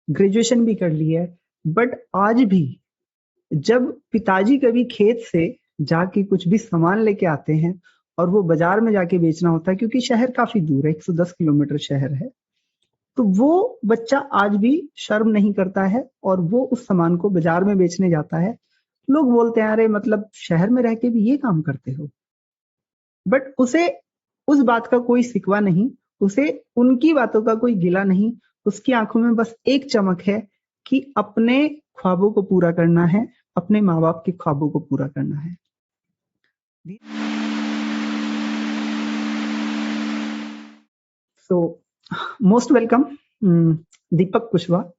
Graduation भी कर ली है, बट आज भी जब पिताजी कभी खेत से जाके कुछ भी सामान लेके आते हैं और वो बाजार में जाके बेचना होता है, क्योंकि शहर काफी दूर है, 110 किलोमीटर शहर है, तो वो बच्चा आज भी शर्म नहीं करता है और वो उस सामान को बाजार में बेचने जाता है। लोग बोलते हैं, अरे मतलब शहर में रह के भी ये काम करते हो, बट उसे उस बात का कोई सिकवा नहीं, उसे उनकी बातों का कोई गिला नहीं। उसकी आंखों में बस एक चमक है कि अपने ख्वाबों को पूरा करना है, अपने माँ बाप के ख्वाबों को पूरा करना है। So, most welcome, Deepak Kushwaha.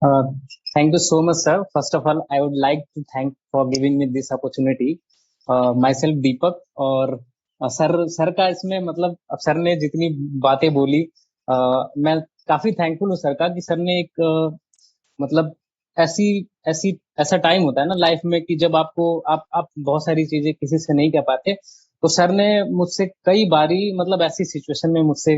Uh, Thank you so much, sir. First of all, I would like to thank for giving me this opportunity. Myself Deepak, और सर का इसमें मतलब सर ने जितनी बातें बोली, मैं काफी थैंकफुल हूँ सर का कि सर ने एक मतलब ऐसी ऐसी ऐसा टाइम होता है ना लाइफ में कि जब आप बहुत सारी चीजें किसी से नहीं कह पाते, तो सर ने मुझसे कई बारी मतलब ऐसी सिचुएशन में मुझसे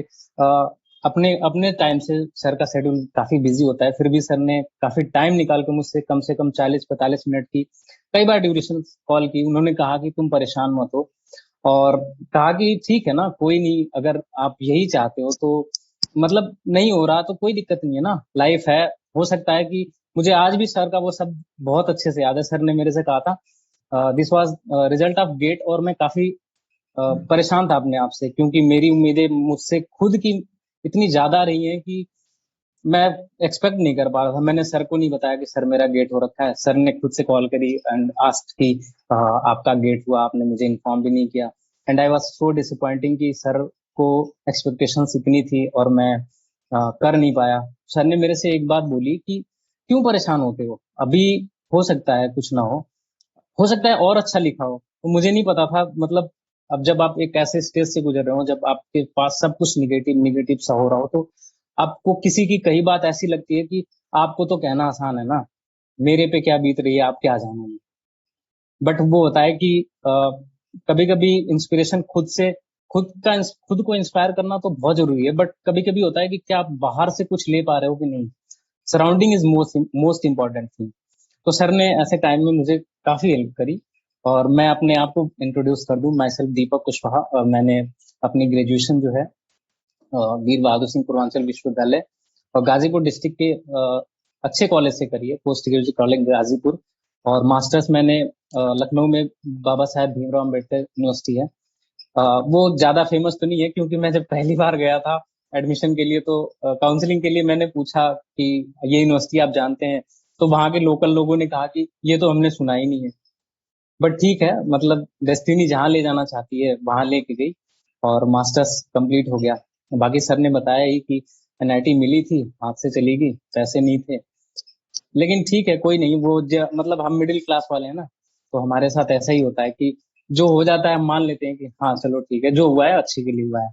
अपने अपने टाइम से, सर का शेड्यूल काफी बिजी होता है, फिर भी सर ने काफी टाइम निकाल के मुझसे कम से कम 40-45 मिनट की कई बार ड्यूरेशन कॉल की। उन्होंने कहा कि तुम परेशान मत हो, और कहा कि ठीक है ना, कोई नहीं, अगर आप यही चाहते हो तो मतलब नहीं हो रहा तो कोई दिक्कत नहीं है ना, लाइफ है। हो सकता है कि मुझे आज भी सर का वो सब बहुत अच्छे से याद है। सर ने मेरे से कहा था this was result of GATE, और मैं काफी परेशान था अपने आप से, क्योंकि मेरी उम्मीदें मुझसे खुद की इतनी ज्यादा रही हैं कि मैं एक्सपेक्ट नहीं कर पा रहा था। मैंने सर को नहीं बताया कि सर मेरा गेट हो रखा है। सर ने खुद से कॉल करी एंड आस्क्ड कि आपका गेट हुआ, आपने मुझे इन्फॉर्म भी नहीं किया। And I was so disappointing कि सर को एक्सपेक्टेशंस इतनी थी और मैं कर नहीं पाया। सर ने मेरे से एक बात बोली कि क्यों परेशान होते हो, अभी हो सकता है कुछ ना हो सकता है और अच्छा लिखा हो। तो मुझे नहीं पता था, मतलब अब जब आप एक ऐसे स्टेज से गुजर रहे हो, जब आपके पास सब कुछ निगेटिव निगेटिव सा हो रहा हो, तो आपको किसी की कई बात ऐसी लगती है कि आपको तो कहना आसान है ना, मेरे पे क्या बीत रही है आप क्या जानो। बट वो होता है कि कभी कभी इंस्पिरेशन खुद को इंस्पायर करना तो बहुत जरूरी है, बट कभी कभी होता है कि क्या आप बाहर से कुछ ले पा रहे हो कि नहीं। Surrounding is most important thing. तो सर ने ऐसे टाइम में मुझे काफी हेल्प करी। और मैं अपने आप को इंट्रोड्यूस कर दूं, माई सेल्फ दीपक कुशवाहा, और मैंने अपनी ग्रेजुएशन जो है वीर बहादुर सिंह पूर्वांचल विश्वविद्यालय और गाजीपुर डिस्ट्रिक्ट के अच्छे कॉलेज से करी है, पोस्ट ग्रेजुएट कॉलेज गाजीपुर। और मास्टर्स मैंने लखनऊ में बाबा साहेब भीमराव अम्बेडकर यूनिवर्सिटी है। वो ज्यादा फेमस तो नहीं है, क्योंकि मैं जब पहली बार गया था एडमिशन के लिए, तो काउंसलिंग के लिए मैंने पूछा कि ये यूनिवर्सिटी आप जानते हैं, तो वहां के लोकल लोगों ने कहा कि ये तो हमने सुना ही नहीं है। बट ठीक है, मतलब डेस्टिनी जहाँ ले जाना चाहती है वहां लेके गई, और मास्टर्स कंप्लीट हो गया। बाकी सर ने बताया ही कि एनआईटी मिली थी, हाथ से चली गई, पैसे नहीं थे। लेकिन ठीक है, कोई नहीं, वो मतलब हम मिडिल क्लास वाले हैं ना, तो हमारे साथ ऐसा ही होता है कि जो हो जाता है हम मान लेते हैं कि हाँ चलो ठीक है, जो हुआ है अच्छे के लिए हुआ है।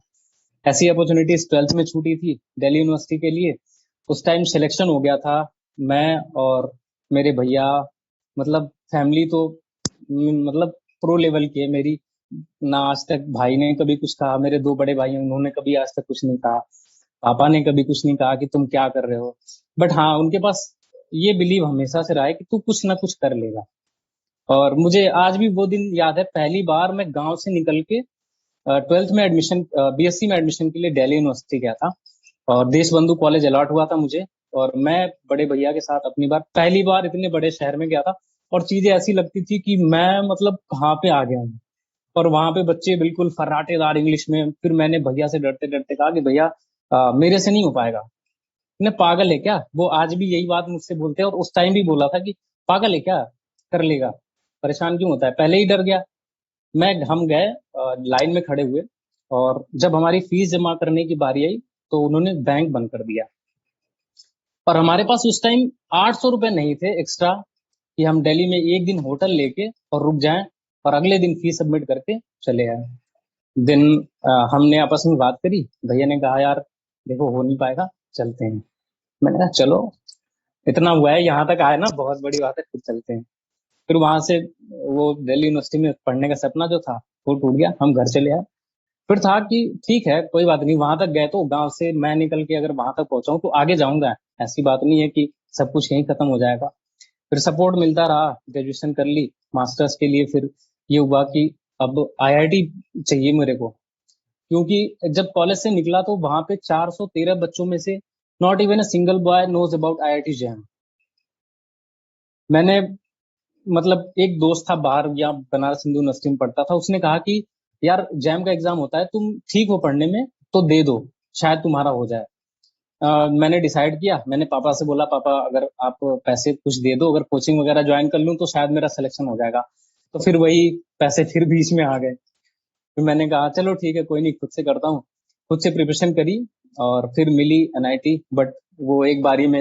ऐसी अपॉर्चुनिटीज 12th में छूटी थी दिल्ली यूनिवर्सिटी के लिए। उस टाइम सिलेक्शन हो गया था, मैं और मेरे भैया, मतलब फैमिली तो मतलब प्रो लेवल की है मेरी। ना आज तक भाई ने कभी कुछ कहा, मेरे दो बड़े भाई हैं, उन्होंने कभी आज तक कुछ नहीं कहा। पापा ने कभी कुछ नहीं कहा कि तुम क्या कर रहे हो। बट हाँ, उनके पास ये बिलीव हमेशा से रहा है कि तू कुछ ना कुछ कर लेगा। और मुझे आज भी वो दिन याद है, पहली बार मैं गांव से निकल के 12th में एडमिशन, बीएससी में एडमिशन के लिए दिल्ली यूनिवर्सिटी गया था, और देश बंधु कॉलेज अलॉट हुआ था मुझे। और मैं बड़े भैया के साथ अपनी बार पहली बार इतने बड़े शहर में गया था, और चीजें ऐसी लगती थी कि मैं मतलब कहाँ पे आ गया हूँ। और वहां पे बच्चे बिल्कुल फर्राटेदार इंग्लिश में, फिर मैंने भैया से डरते डरते कहा कि भैया मेरे से नहीं हो पाएगा। ने पागल है क्या, वो आज भी यही बात मुझसे बोलते हैं, और उस टाइम भी बोला था कि पागल है क्या, कर लेगा, परेशान क्यों होता है, पहले ही डर गया। हम गए, लाइन में खड़े हुए, और जब हमारी फीस जमा करने की बारी आई, तो उन्होंने बैंक बंद कर दिया। और हमारे पास उस टाइम 800 रुपए नहीं थे एक्स्ट्रा कि हम दिल्ली में एक दिन होटल लेके और रुक जाएं, और अगले दिन फीस सबमिट करके चले आए। दिन हमने आपस में बात करी, भैया ने कहा यार देखो हो नहीं पाएगा, चलते हैं। मैंने कहा चलो, इतना हुआ है, यहाँ तक आए ना, बहुत बड़ी बात है, खुद चलते हैं। फिर वहां से वो दिल्ली यूनिवर्सिटी में पढ़ने का सपना जो था वो टूट गया, हम घर चले आए। फिर था कि ठीक है कोई बात नहीं, वहां तक गए तो गांव से मैं निकल के अगर वहां तक पहुंचाऊं तो आगे जाऊंगा, ऐसी बात नहीं है कि सब कुछ यहीं खत्म हो जाएगा। फिर सपोर्ट मिलता रहा, ग्रेजुएशन कर ली। मास्टर्स के लिए फिर ये हुआ कि अब आईआईटी चाहिए मेरे को, क्योंकि जब कॉलेज से निकला तो वहां पे 413 बच्चों में से not even a single boy knows about IIT JAM. मैंने मतलब एक दोस्त था बाहर, या बनारस हिंदू यूनिवर्सिटी में पढ़ता था, उसने कहा कि यार जैम का एग्जाम होता है, तुम ठीक हो पढ़ने में तो दे दो, शायद तुम्हारा हो जाए। मैंने डिसाइड किया, मैंने पापा से बोला पापा अगर आप पैसे कुछ दे दो, अगर कोचिंग वगैरह ज्वाइन कर लूँ तो शायद मेरा सिलेक्शन हो जाएगा। तो फिर वही पैसे फिर बीच में आ गए। फिर मैंने कहा चलो ठीक है कोई नहीं, खुद से करता हूँ। खुद से प्रिपरेशन करी और फिर मिली एनआईटी। बट वो एक बारी में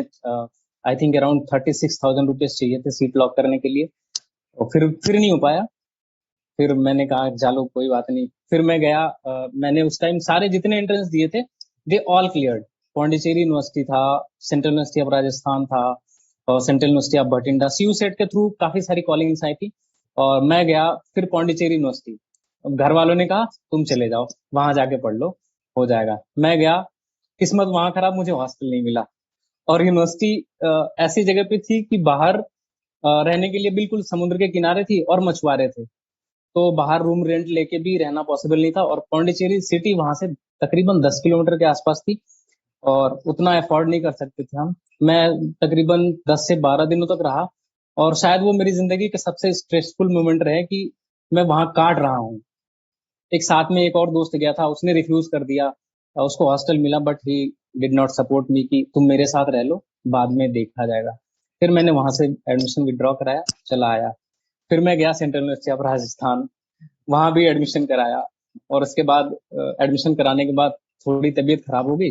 आई थिंक अराउंड 36,000 रुपीज चाहिए थे सीट लॉक करने के लिए, और फिर नहीं हो पाया। फिर मैंने कहा चलो कोई बात नहीं। फिर मैं गया, मैंने उस टाइम सारे जितने एंट्रेंस दिए थे they all cleared. Pondicherry university था, सेंट्रल यूनिवर्सिटी ऑफ राजस्थान था, और central university of Bathinda, CU SET के थ्रू काफी सारी कॉलिंग्स आई थी। और मैं गया फिर पौंडीचेरी यूनिवर्सिटी। अब घर वालों ने कहा तुम चले जाओ वहां जाके पढ़ लो, हो जाएगा। मैं गया, किस्मत वहां खराब, मुझे हॉस्टल नहीं मिला। और यूनिवर्सिटी ऐसी जगह पे थी कि बाहर रहने के लिए बिल्कुल समुद्र के किनारे थी और मछुआरे थे, तो बाहर रूम रेंट लेके भी रहना पॉसिबल नहीं था। और पौंडीचेरी सिटी वहां से तकरीबन 10 किलोमीटर के आसपास थी, और उतना अफोर्ड नहीं कर सकते थे हम। मैं तकरीबन 10 से 12 दिनों तक रहा, और शायद वो मेरी जिंदगी के सबसे स्ट्रेसफुल मोमेंट रहे कि मैं वहां काट रहा हूँ। एक साथ में एक और दोस्त गया था, उसने रिफ्यूज कर दिया, उसको हॉस्टल मिला, but he did not support me कि तुम मेरे साथ रह लो, बाद में देखा जाएगा। फिर मैंने वहां से एडमिशन विड्रॉ कराया, चला आया। फिर मैं गया सेंट्रल यूनिवर्सिटी ऑफ राजस्थान, वहां भी एडमिशन कराया। और उसके बाद एडमिशन कराने के बाद थोड़ी तबीयत खराब हो गई।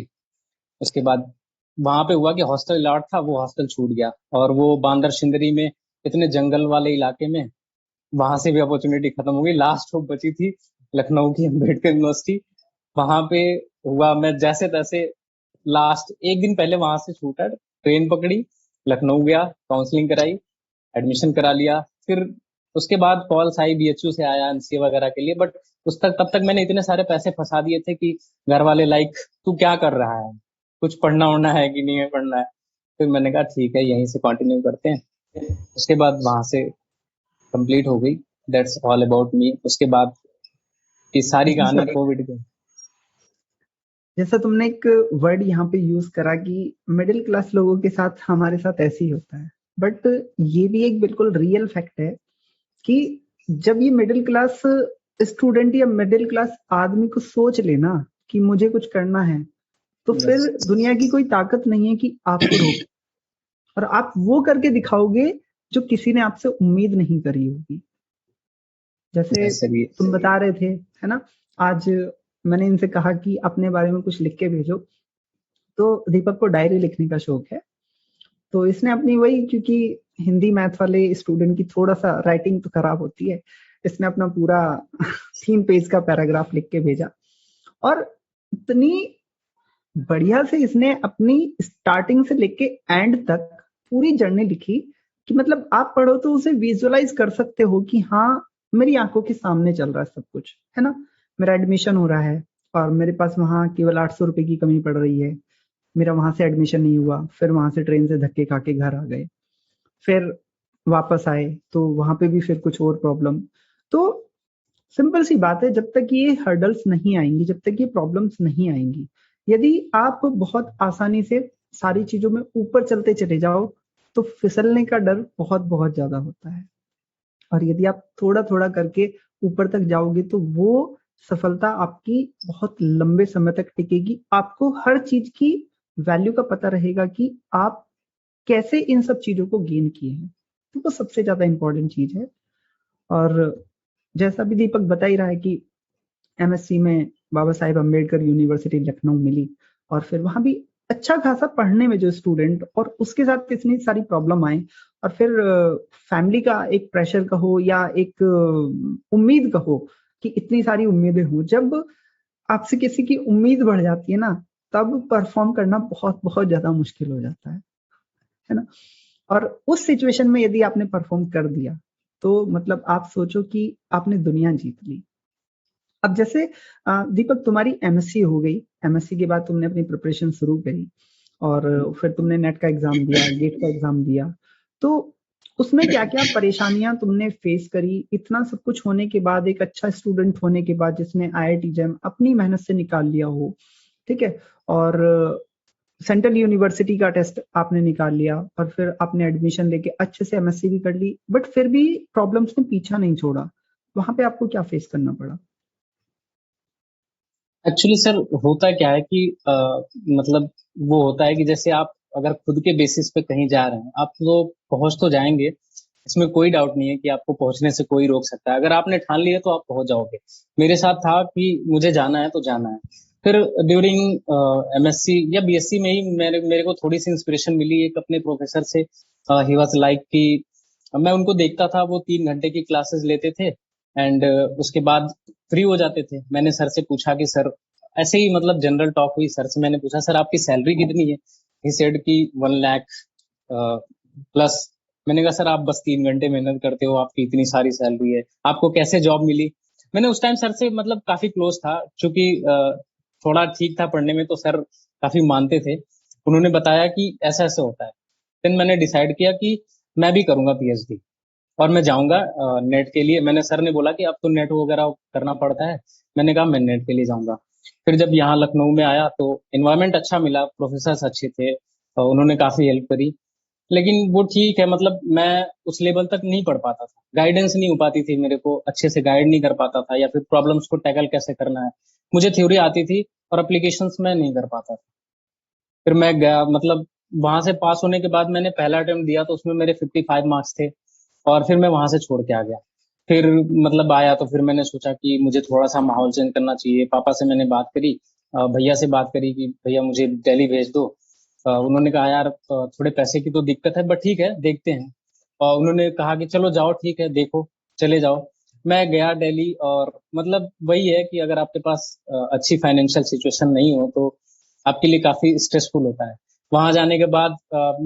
उसके बाद वहां पे हुआ कि हॉस्टल अलॉट था, वो हॉस्टल छूट गया, और वो बांदर शिंदरी में इतने जंगल वाले इलाके में, वहां से भी अपॉर्चुनिटी खत्म हो गई। लास्ट होप बची थी लखनऊ की अम्बेडकर यूनिवर्सिटी, वहां पे हुआ। मैं जैसे तैसे लास्ट एक दिन पहले वहां से छूटा, ट्रेन पकड़ी, लखनऊ गया, काउंसलिंग कराई, एडमिशन करा लिया। फिर उसके बाद कॉल्स आई, बीएचयू से आया एमसीए वगैरह के लिए। बट उस तक तब तक मैंने इतने सारे पैसे फंसा दिए थे कि घर वाले लाइक तू क्या कर रहा है, कुछ पढ़ना उड़ना है कि नहीं है पढ़ना है। फिर मैंने कहा ठीक है यहीं से कंटिन्यू करते हैं। उसके बाद वहां से कंप्लीट हो गई। That's all about me. उसके बाद की सारी कहानी जैसा कोविड की। जैसा तुमने एक वर्ड यहाँ पे यूज करा कि मिडिल क्लास लोगों के साथ हमारे साथ ऐसे ही होता है, बट ये भी एक बिल्कुल रियल फैक्ट है कि जब ये मिडिल क्लास स्टूडेंट या मिडिल क्लास आदमी को सोच लेना कि मुझे कुछ करना है, तो फिर यस, दुनिया की कोई ताकत नहीं है कि आपको रोके। और आप वो करके दिखाओगे जो किसी ने आपसे उम्मीद नहीं करी होगी। जैसे यस सर, ये तुम बता रहे थे, है ना, आज मैंने इनसे कहा कि अपने बारे में कुछ लिख के भेजो, तो दीपक को डायरी लिखने का शौक है। तो इसने अपनी वही, क्योंकि हिंदी मैथ वाले स्टूडेंट की थोड़ा सा राइटिंग तो खराब होती है, इसने अपना पूरा 3 पेज का पैराग्राफ लिख के भेजा। और इतनी बढ़िया से इसने अपनी स्टार्टिंग से लेके एंड तक पूरी जर्नी लिखी कि मतलब आप पढ़ो तो उसे विजुअलाइज कर सकते हो कि हाँ, मेरी आंखों के सामने चल रहा है सब कुछ, है ना। मेरा एडमिशन हो रहा है और मेरे पास वहां केवल 800 रुपए की कमी पड़ रही है। मेरा वहां से एडमिशन नहीं हुआ, फिर वहां से ट्रेन से धक्के खा के घर आ गए, फिर वापस आए तो वहां पे भी फिर कुछ और प्रॉब्लम। तो सिंपल सी बात है, जब तक ये हर्डल्स नहीं आएंगी, जब तक ये प्रॉब्लम्स नहीं आएंगी, यदि आप बहुत आसानी से सारी चीजों में ऊपर चलते चले जाओ, तो फिसलने का डर बहुत बहुत ज्यादा होता है। और यदि आप थोड़ा थोड़ा करके ऊपर तक जाओगे तो वो सफलता आपकी बहुत लंबे समय तक टिकेगी। आपको हर चीज की वैल्यू का पता रहेगा कि आप कैसे इन सब चीजों को गेन किए हैं। तो वो सबसे ज्यादा इंपॉर्टेंट चीज है। और जैसा भी दीपक बता ही रहा है कि एमएससी में बाबा साहेब अम्बेडकर यूनिवर्सिटी लखनऊ मिली, और फिर वहां भी अच्छा खासा पढ़ने में जो स्टूडेंट, और उसके साथ इतनी सारी प्रॉब्लम आई, और फिर फैमिली का एक प्रेशर कहो या एक उम्मीद कहो कि इतनी सारी उम्मीदें हो, जब आपसे किसी की उम्मीद बढ़ जाती है ना, तब परफॉर्म करना बहुत बहुत ज्यादा मुश्किल हो जाता है ना। और उस सिचुएशन में यदि आपने परफॉर्म कर दिया, तो मतलब आप सोचो कि आपने दुनिया जीत ली। अब जैसे दीपक तुम्हारी एमएससी हो गई, एमएससी के बाद तुमने अपनी प्रिपरेशन शुरू करी और फिर तुमने नेट का एग्जाम दिया, गेट का एग्जाम दिया, तो उसमें क्या क्या परेशानियां तुमने फेस करी? इतना सब कुछ होने के बाद, एक अच्छा स्टूडेंट होने के बाद जिसने आईआईटी जैम अपनी मेहनत से निकाल लिया हो, ठीक है, और सेंट्रल यूनिवर्सिटी का टेस्ट आपने निकाल लिया और फिर आपने एडमिशन लेके अच्छे से एमएससी भी कर ली, बट फिर भी प्रॉब्लम्स ने पीछा नहीं छोड़ा, वहां पे आपको क्या फेस करना पड़ा? एक्चुअली सर होता क्या है कि मतलब वो होता है कि जैसे आप अगर खुद के बेसिस पे कहीं जा रहे हैं, आप पहुंच तो जाएंगे, इसमें कोई डाउट नहीं है कि आपको पहुंचने से कोई रोक सकता है। अगर आपने ठान लिया तो आप पहुंच जाओगे। मेरे साथ था कि मुझे जाना है तो जाना है। फिर ड्यूरिंग एमएससी या बीएससी में ही मेरे मेरे को थोड़ी सी इंस्पिरेशन मिली एक अपने प्रोफेसर से। ही वाज लाइक कि मैं उनको देखता था, वो 3 घंटे की क्लासेस लेते थे एंड उसके बाद फ्री हो जाते थे। मैंने सर से पूछा कि सर, ऐसे ही मतलब जनरल टॉक हुई, सर से मैंने पूछा, सर आपकी सैलरी कितनी है? ही सेड कि 1 लाख प्लस। मैंने कहा सर आप बस 3 घंटे मेहनत करते हो, आपकी इतनी सारी सैलरी है, आपको कैसे जॉब मिली? मैंने उस टाइम सर से मतलब काफी क्लोज था, क्योंकि थोड़ा ठीक था पढ़ने में, तो सर काफी मानते थे। उन्होंने बताया कि ऐसा ऐसा होता है। फिर मैंने डिसाइड किया कि मैं भी करूंगा पीएचडी और मैं जाऊंगा नेट के लिए। मैंने सर ने बोला कि अब तो नेट वगैरह करना पड़ता है। मैंने कहा मैं नेट के लिए जाऊंगा। फिर जब यहाँ लखनऊ में आया तो एनवायरनमेंट अच्छा मिला, प्रोफेसर अच्छे थे, उन्होंने काफी हेल्प करी। लेकिन वो ठीक है, मतलब मैं उस लेवल तक नहीं पढ़ पाता था, गाइडेंस नहीं हो पाती थी, मेरे को अच्छे से गाइड नहीं कर पाता था, या फिर प्रॉब्लम्स को टैकल कैसे करना है। मुझे थ्योरी आती थी और एप्लीकेशंस में नहीं कर पाता था। फिर मैं गया, मतलब वहां से पास होने के बाद मैंने पहला अटेम्प्ट दिया तो उसमें मेरे 55 मार्क्स थे, और फिर मैं वहां से छोड़ के आ गया। फिर मतलब आया तो फिर मैंने सोचा कि मुझे थोड़ा सा माहौल चेंज करना चाहिए। पापा से मैंने बात करी, भैया से बात करी कि भैया मुझे दिल्ली भेज दो। उन्होंने कहा यार थोड़े पैसे की तो दिक्कत है, बट ठीक है देखते हैं। और उन्होंने कहा कि चलो जाओ, ठीक है देखो, चले जाओ। मैं गया दिल्ली, और मतलब वही है कि अगर आपके पास अच्छी फाइनेंशियल सिचुएशन नहीं हो तो आपके लिए काफी स्ट्रेसफुल होता है। वहां जाने के बाद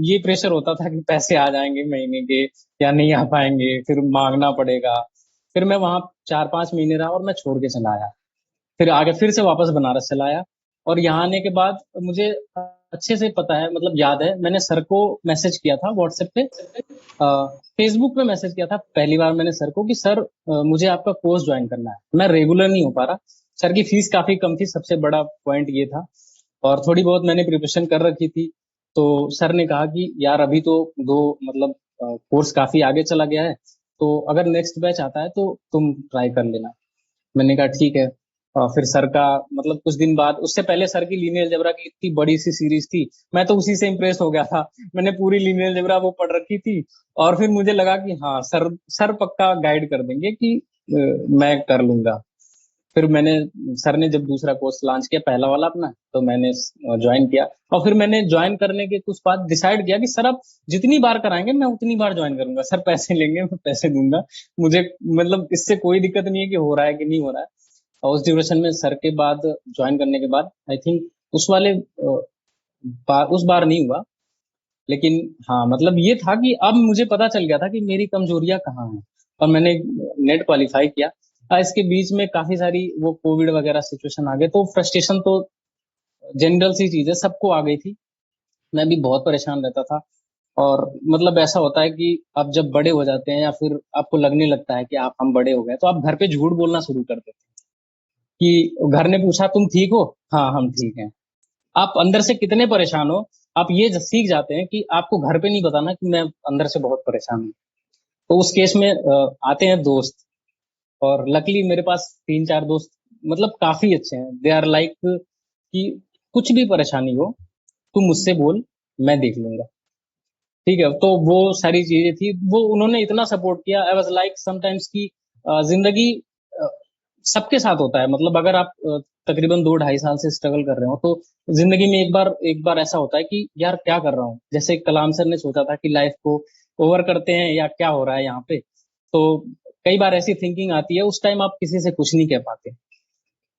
ये प्रेशर होता था कि पैसे आ जाएंगे महीने के या नहीं आ पाएंगे, फिर मांगना पड़ेगा। फिर मैं वहां 4-5 महीने रहा और मैं छोड़ के चला आया। फिर आगे फिर से वापस बनारस चला आया। और यहाँ आने के बाद मुझे अच्छे से पता है, मतलब याद है, मैंने सर को मैसेज किया था व्हाट्सएप पे, फेसबुक पे मैसेज किया था पहली बार मैंने सर को कि सर मुझे आपका कोर्स ज्वाइन करना है, मैं रेगुलर नहीं हो पा रहा। सर की फीस काफी कम थी, सबसे बड़ा पॉइंट ये था, और थोड़ी बहुत मैंने प्रिपरेशन कर रखी थी। तो सर ने कहा कि यार अभी तो दो, मतलब कोर्स काफी आगे चला गया है, तो अगर नेक्स्ट बैच आता है तो तुम ट्राई कर लेना। मैंने कहा ठीक है। और फिर सर का, मतलब कुछ दिन बाद, उससे पहले सर की लीनियर अलजेब्रा की इतनी बड़ी सी सीरीज थी, मैं तो उसी से इम्प्रेस हो गया था। मैंने पूरी लीनियर अलजेब्रा वो पढ़ रखी थी। और फिर मुझे लगा कि हाँ सर सर पक्का गाइड कर देंगे कि मैं कर लूंगा। फिर मैंने, सर ने जब दूसरा कोर्स लॉन्च किया पहला वाला अपना, तो मैंने ज्वाइन किया। और फिर मैंने ज्वाइन करने के कुछ बाद डिसाइड किया कि सर अब जितनी बार कराएंगे मैं उतनी बार ज्वाइन करूंगा, सर पैसे लेंगे मैं पैसे दूंगा। मुझे मतलब इससे कोई दिक्कत नहीं है कि हो रहा है कि नहीं हो रहा है। और उस ड्यूरेशन में सर के बाद ज्वाइन करने के बाद आई थिंक उस वाले उस बार नहीं हुआ। लेकिन हाँ, मतलब ये था कि अब मुझे पता चल गया था कि मेरी कमजोरियां कहाँ हैं, और मैंने नेट क्वालिफाई किया। इसके बीच में काफी सारी वो कोविड वगैरह सिचुएशन आ गए, तो फ्रस्ट्रेशन तो जनरल सी चीज है, सबको आ गई थी। मैं भी बहुत परेशान रहता था। और मतलब ऐसा होता है कि आप जब बड़े हो जाते हैं, या फिर आपको लगने लगता है कि आप हम बड़े हो गए, तो आप घर पे झूठ बोलना शुरू कर देते हैं कि घर ने पूछा तुम ठीक हो, हाँ हम ठीक हैं। आप अंदर से कितने परेशान हो, आप ये सीख जाते हैं कि आपको घर पे नहीं बताना कि मैं अंदर से बहुत परेशान हूँ। तो उस केस में आते हैं दोस्त। और लकीली मेरे पास 3-4 दोस्त मतलब काफी अच्छे हैं, दे आर लाइक कि कुछ भी परेशानी हो तू मुझसे बोल, मैं देख लूंगा। ठीक है, तो वो सारी चीजें थी, वो उन्होंने इतना सपोर्ट किया। आई वाज लाइक समटाइम्स की जिंदगी अ, सबके साथ होता है, मतलब अगर आप तकरीबन 2-2.5 साल से स्ट्रगल कर रहे हो, तो जिंदगी में एक बार ऐसा होता है कि यार क्या कर रहा हूँ, जैसे कलाम सर ने सोचा था कि लाइफ को ओवर करते हैं या क्या हो रहा है यहाँ पे। तो कई बार ऐसी थिंकिंग आती है, उस टाइम आप किसी से कुछ नहीं कह पाते।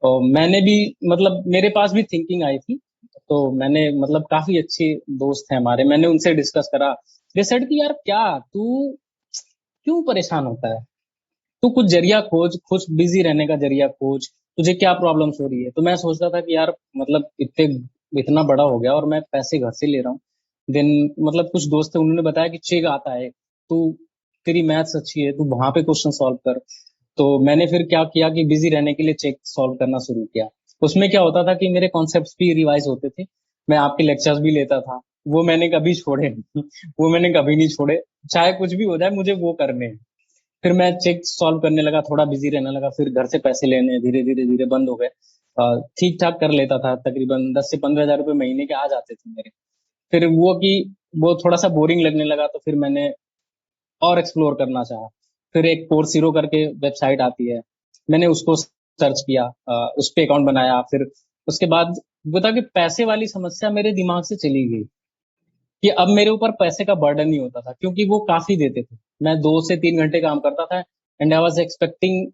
और मैंने भी, मतलब मेरे पास भी थिंकिंग आई थी, तो मैंने, मतलब काफी अच्छे दोस्त हैं हमारे, मैंने उनसे डिस्कस करा। डिसाइड कि यार क्या तू क्यों परेशान होता है, तू कुछ जरिया खोज, कुछ बिजी रहने का जरिया खोज। तुझे क्या प्रॉब्लम्स हो रही है। तो मैं सोचता था कि यार मतलब इतना बड़ा हो गया और मैं पैसे घर से ले रहा हूँ। देन मतलब कुछ दोस्त थे, उन्होंने बताया कि चेक आता है, तू तेरी मैथ्स अच्छी है, तू वहां पे क्वेश्चन सॉल्व कर। तो मैंने फिर क्या किया कि बिजी रहने के लिए चेक सॉल्व करना शुरू किया। उसमें क्या होता था कि मेरे कॉन्सेप्ट्स भी रिवाइज होते थे, मैं आपके लेक्चर्स भी लेता था। वो मैंने कभी छोड़े नहीं वो मैंने कभी नहीं छोड़े, चाहे कुछ भी हो जाए मुझे वो करने हैं। फिर मैं चेक सॉल्व करने लगा, थोड़ा बिजी रहने लगा, फिर घर से पैसे लेने धीरे धीरे धीरे बंद हो गए। ठीक ठाक कर लेता था, तकरीबन 10 से 15 हजार रुपये महीने के आ जाते थे मेरे। फिर वो थोड़ा सा बोरिंग लगने लगा, तो फिर मैंने और एक्सप्लोर करना चाहा। फिर एक कोर्स जीरो करके वेबसाइट आती है, मैंने उसको सर्च किया, उस पे अकाउंट बनाया। फिर उसके बाद बता कि पैसे वाली समस्या मेरे दिमाग से चली गई, कि अब मेरे ऊपर पैसे का बर्डन नहीं होता था, क्योंकि वो काफी देते थे। मैं 2 से 3 घंटे काम करता था, एंड आई वॉज एक्सपेक्टिंग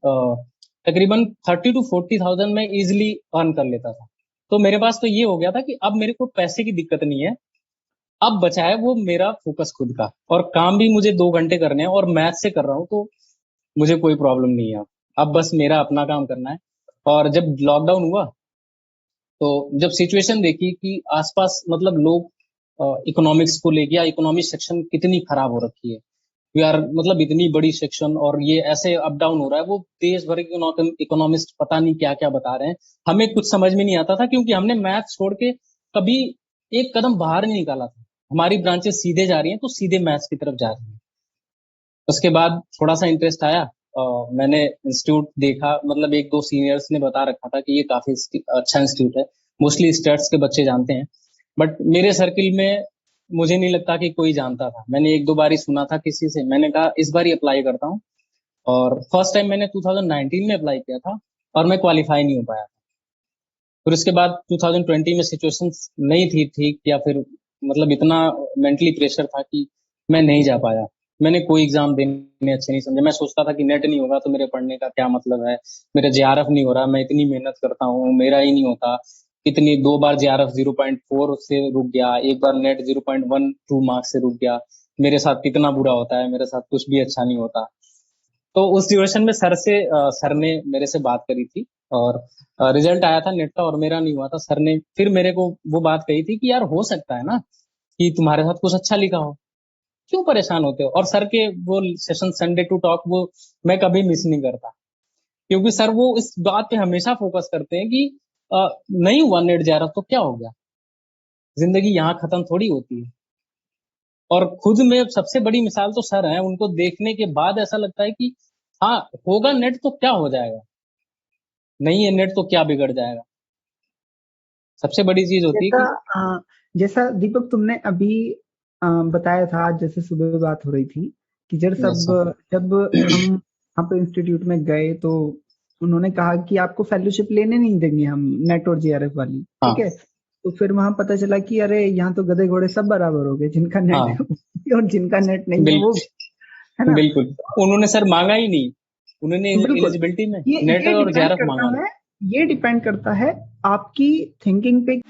तकरीबन 30 to 40 थाउजेंड में इजिली अर्न कर लेता था। तो मेरे पास तो ये हो गया था कि अब मेरे को पैसे की दिक्कत नहीं है, अब बचा है वो मेरा फोकस खुद का, और काम भी मुझे 2 घंटे करने हैं और मैथ से कर रहा हूँ, तो मुझे कोई प्रॉब्लम नहीं है। अब बस मेरा अपना काम करना है। और जब लॉकडाउन हुआ, तो जब सिचुएशन देखी कि आसपास मतलब लोग इकोनॉमिक्स को लेके, या इकोनॉमिक सेक्शन कितनी खराब हो रखी है, वी आर मतलब इतनी बड़ी सेक्शन, और ये ऐसे अप डाउन हो रहा है, वो देश भर के इकोनॉमिस्ट पता नहीं क्या क्या बता रहे हैं, हमें कुछ समझ में नहीं आता था, क्योंकि हमने मैथ छोड़ के कभी एक कदम बाहर नहीं निकाला था। हमारी ब्रांचेस सीधे जा रही हैं, तो सीधे मैथ्स की तरफ जा रही हैं। उसके बाद थोड़ा सा इंटरेस्ट आया, मैंने इंस्टीट्यूट देखा, मतलब एक दो सीनियर्स ने बता रखा था कि ये काफी अच्छा इंस्टीट्यूट है, मोस्टली स्टेट्स के बच्चे जानते हैं। बट मेरे सर्किल में मुझे नहीं लगता कि कोई जानता था। मैंने एक दो बार ही सुना था किसी से, मैंने कहा इस बार ही अप्लाई करता हूँ। और फर्स्ट टाइम मैंने 2019 में अप्लाई किया था, और मैं क्वालिफाई नहीं हो पाया। फिर उसके बाद 2020 में सिचुएशन नहीं थी ठीक, या फिर मतलब इतना मेंटली प्रेशर था कि मैं नहीं जा पाया। मैंने कोई एग्जाम देने अच्छे नहीं समझे। मैं सोचता था कि नेट नहीं होगा तो मेरे पढ़ने का क्या मतलब है, मेरा जेआरएफ नहीं हो रहा, मैं इतनी मेहनत करता हूँ मेरा ही नहीं होता। इतनी 2 बार जेआरएफ 0.4 से रुक गया, एक बार नेट 0.12 मार्क्स से रुक गया, मेरे साथ कितना बुरा होता है, मेरे साथ कुछ भी अच्छा नहीं होता। तो उस सिचुएशन में सर ने मेरे से बात करी थी, और रिजल्ट आया था नेट का और मेरा नहीं हुआ था। सर ने फिर मेरे को वो बात कही थी कि यार हो सकता है ना कि तुम्हारे साथ कुछ अच्छा लिखा हो, क्यों परेशान होते हो। और सर के वो सेशन संडे टू टॉक, वो मैं कभी मिस नहीं करता, क्योंकि सर वो इस बात पे हमेशा फोकस करते हैं कि नहीं हुआ नेट जा रहा तो क्या हो गया, जिंदगी यहाँ खत्म थोड़ी होती है। और खुद में सबसे बड़ी मिसाल तो सर है, उनको देखने के बाद ऐसा लगता है कि हाँ होगा नेट तो क्या हो जाएगा, नहीं है नेट तो क्या बिगड़ जाएगा। सबसे बड़ी चीज होती है जैसा कि जैसा दीपक तुमने अभी बताया था, आज जैसे सुबह बात हो रही थी कि जैसा जब हम यहाँ पे इंस्टीट्यूट में गए तो उन्होंने कहा कि आपको फेलोशिप लेने नहीं देंगे हम, नेट और जेआरएफ वाली, हाँ ठीक है। तो फिर वहां पता चला कि अरे यहाँ तो गधे घोड़े सब बराबर हो गए, जिनका नेट हाँ, है वो भी और जिनका नेट नहीं है बिल, वो भी, है ना। बिल्कुल। उन्होंने सर मांगा ही नहीं, उन्होंने बिल्कुल। एलिजिबिलिटी में ये नेट ये और डिपेंड जेआरएफ करता मांगा नहीं। है, ये डिपेंड करता है आपकी थिंकिंग पे।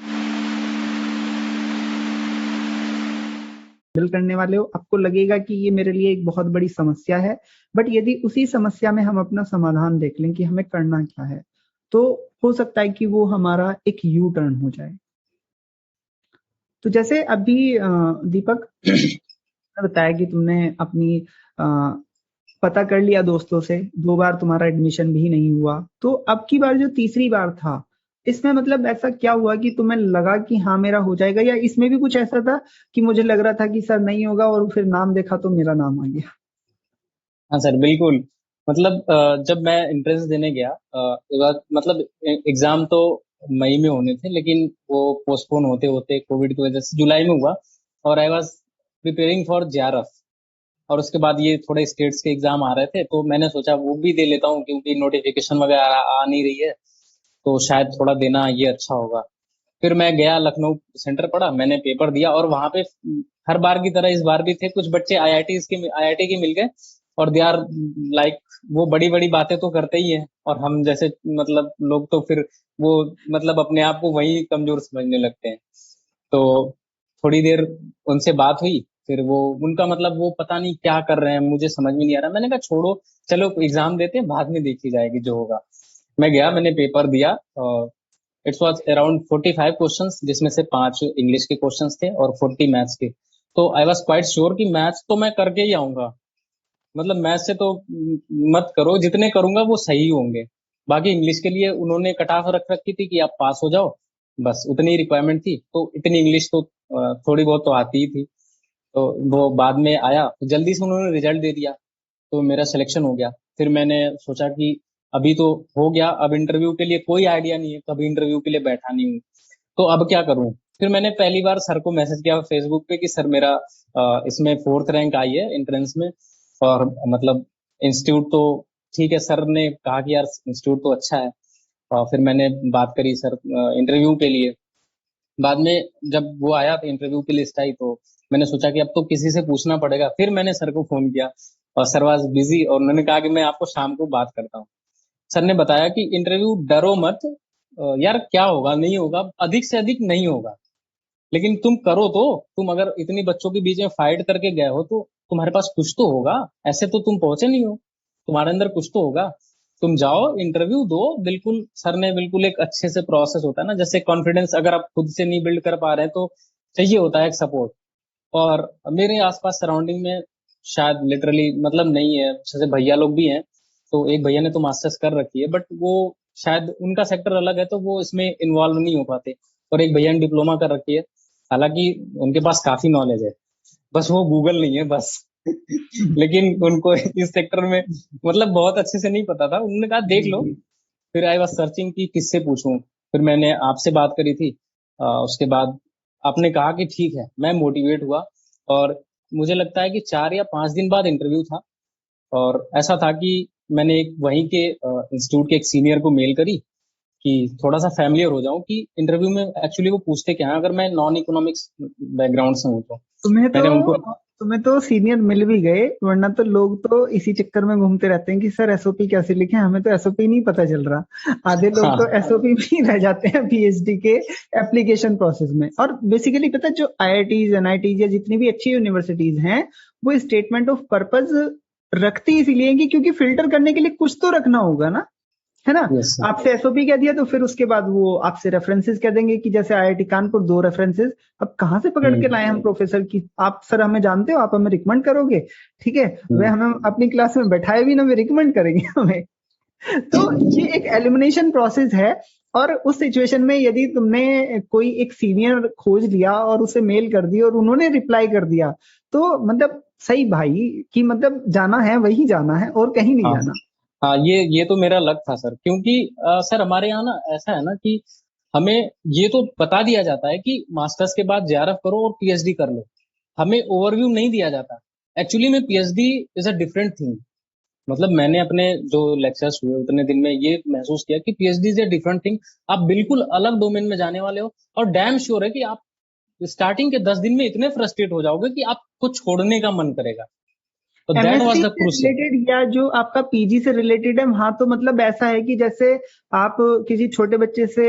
हैंडल करने वाले हो, आपको लगेगा कि ये मेरे लिए एक बहुत बड़ी समस्या है, बट यदि उसी समस्या में हम अपना समाधान देख लें कि हमें करना क्या है, तो हो सकता है कि वो हमारा एक यू टर्न हो जाए। तो जैसे अभी दीपक ने बताया कि तुमने अपनी अ, पता कर लिया दोस्तों से, 2 बार तुम्हारा एडमिशन भी नहीं हुआ, तो अब की बार जो तीसरी बार था, इसमें मतलब ऐसा क्या हुआ कि तुम्हें लगा कि हाँ मेरा हो जाएगा, या इसमें भी कुछ ऐसा था कि मुझे लग रहा था कि सर नहीं होगा और फिर नाम देखा तो मेरा नाम आ गया? हाँ सर, बिल्कुल। मतलब जब मैं एंट्रेंस देने गया, एक बार मतलब एग्जाम तो मई में होने थे, लेकिन वो पोस्टपोन होते होते कोविड की वजह से जुलाई में हुआ। और I was preparing for JRF, और उसके बाद ये थोड़े स्टेट्स के एग्जाम आ रहे थे, तो मैंने सोचा वो भी दे लेता हूँ, क्योंकि नोटिफिकेशन वगैरह आ नहीं रही है, तो शायद थोड़ा देना ये अच्छा होगा। फिर मैं गया, लखनऊ सेंटर पड़ा, मैंने पेपर दिया, और वहां पे हर बार की तरह इस बार भी थे कुछ बच्चे आईआईटी के मिल गए, और दे आर लाइक, वो बड़ी बड़ी बातें तो करते ही हैं, और हम जैसे मतलब लोग तो फिर वो मतलब अपने आप को वही कमजोर समझने लगते हैं। तो थोड़ी देर उनसे बात हुई, फिर वो उनका मतलब वो पता नहीं क्या कर रहे हैं, मुझे समझ में नहीं आ रहा। मैंने कहा छोड़ो, चलो एग्जाम देते हैं, बाद में देखी जाएगी जो होगा। मैं गया, मैंने पेपर दिया। इट्स वाज अराउंड 45 क्वेश्चंस, जिसमें से 5 इंग्लिश के क्वेश्चंस थे और 40 मैथ्स के। तो आई वाज क्वाइट श्योर कि मैथ्स तो मैं करके ही आऊंगा। मतलब मैथ्स से तो मत करो, जितने करूंगा वो सही होंगे। बाकी इंग्लिश के लिए उन्होंने कट ऑफ रख रखी थी कि आप पास हो जाओ, बस उतनी रिक्वायरमेंट थी। तो इतनी इंग्लिश तो थोड़ी बहुत तो आती ही थी। तो वो बाद में आया, तो जल्दी से उन्होंने रिजल्ट दे दिया, तो मेरा सिलेक्शन हो गया। फिर मैंने सोचा कि अभी तो हो गया, अब इंटरव्यू के लिए कोई आइडिया नहीं है, कभी इंटरव्यू के लिए बैठा नहीं हूँ, तो अब क्या करूँ। फिर मैंने पहली बार सर को मैसेज किया फेसबुक पे कि सर मेरा इसमें 4th रैंक आई है एंट्रेंस में, और मतलब इंस्टीट्यूट तो ठीक है। सर ने कहा कि यार इंस्टीट्यूट तो अच्छा है। और फिर मैंने बात करी सर इंटरव्यू के लिए। बाद में जब वो आया तो इंटरव्यू की लिस्ट आई, तो मैंने सोचा कि अब तो किसी से पूछना पड़ेगा। फिर मैंने सर को फोन किया और सर वाज बिजी, और उन्होंने कहा कि मैं आपको शाम को बात करता हूँ। सर ने बताया कि इंटरव्यू डरो मत, यार क्या होगा नहीं होगा, अधिक से अधिक नहीं होगा, लेकिन तुम करो तो। तुम अगर इतनी बच्चों के बीच में फाइट करके गए हो तो तुम्हारे पास कुछ तो होगा। ऐसे तो तुम पहुंचे नहीं हो, तुम्हारे अंदर कुछ तो होगा। तुम जाओ इंटरव्यू दो। बिल्कुल सर ने बिल्कुल एक अच्छे से प्रोसेस होता है ना, जैसे कॉन्फिडेंस अगर आप खुद से नहीं बिल्ड कर पा रहे हैं तो चाहिए होता है एक सपोर्ट। और मेरे आसपास सराउंडिंग में शायद लिटरली मतलब नहीं है, जैसे भैया लोग भी हैं। तो एक भैया ने तो मास्टर्स कर रखी है, बट वो शायद उनका सेक्टर अलग है, तो वो इसमें इन्वॉल्व नहीं हो पाते। और एक भैया ने डिप्लोमा कर रखी है, हालांकि उनके पास काफी नॉलेज है, बस वो गूगल नहीं है बस। लेकिन उनको इस सेक्टर में मतलब बहुत अच्छे से नहीं पता था। उन्होंने कहा देख जी लो। जी। फिर आई वाज सर्चिंग कि किससे पूछूं। फिर मैंने आपसे बात करी थी। उसके बाद आपने कहा कि ठीक है, मैं मोटिवेट हुआ। और मुझे लगता है कि 4 या 5 दिन बाद इंटरव्यू था। और ऐसा था कि मैंने एक वहीं के इंस्टीट्यूट के एक सीनियर को मेल करी कि थोड़ा सा फैमिलियर हो जाऊं कि इंटरव्यू में एक्चुअली वो पूछते क्या है, अगर मैं नॉन इकोनॉमिक्स बैकग्राउंड से हूँ तो। तुम्हें तो मैंने उनको तुम्हें तो सीनियर मिल भी गए, वरना तो लोग तो इसी चक्कर में घूमते रहते हैं कि सर एसओपी कैसे लिखें, हमें तो एसओपी नहीं पता चल रहा। आधे लोग तो हाँ एसओपी में ही रह जाते हैं पीएचडी के एप्लीकेशन प्रोसेस में। और बेसिकली पता है, जो आईआईटीज एनआईटीज या जितनी भी अच्छी यूनिवर्सिटीज हैं, वो स्टेटमेंट ऑफ पर्पज रखती इसीलिए हैं कि क्योंकि फिल्टर करने के लिए कुछ तो रखना होगा ना, है ना। Yes sir. आपसे एसओपी कह दिया तो फिर उसके बाद वो आपसे रेफरेंसेस कह देंगे कि जैसे आईआईटी कानपुर 2 रेफरेंसेस। अब कहाँ से पकड़ के लाए हम प्रोफेसर की, आप सर हमें जानते हो, आप हमें रिकमेंड करोगे, ठीक है। वे हम्म। हमें अपनी क्लास में बैठाए भी ना, वे रिकमेंड करेंगे हमें। तो ये एक एलिमिनेशन प्रोसेस है। और उस सिचुएशन में यदि तुमने कोई एक सीनियर खोज लिया और उसे मेल कर दी और उन्होंने रिप्लाई कर दिया, तो मतलब सही भाई कि मतलब जाना है वही जाना है और कहीं नहीं हाँ जाना। हाँ, ये तो मेरा लक था सर, क्योंकि सर हमारे यहाँ ना ऐसा है ना कि हमें ये तो बता दिया जाता है कि मास्टर्स के बाद जेआरएफ करो और पीएचडी कर लो। हमें ओवरव्यू नहीं दिया जाता। एक्चुअली में PhD is a different thing. मतलब मैंने अपने जो लेक्चर्स हुए उतने दिन में ये महसूस किया कि PhD is a different thing. आप बिल्कुल अलग डोमेन में जाने वाले हो, और डैम श्योर है कि आप स्टार्टिंग के 10 दिन में इतने फ्रस्ट्रेट हो जाओगे कि आपको छोड़ने का मन करेगा। तो दैट एमएससी वाज द से क्रूशियल। रिलेटेड या जो आपका पीजी से रिलेटेड है, वहां तो मतलब ऐसा है कि जैसे आप किसी छोटे बच्चे से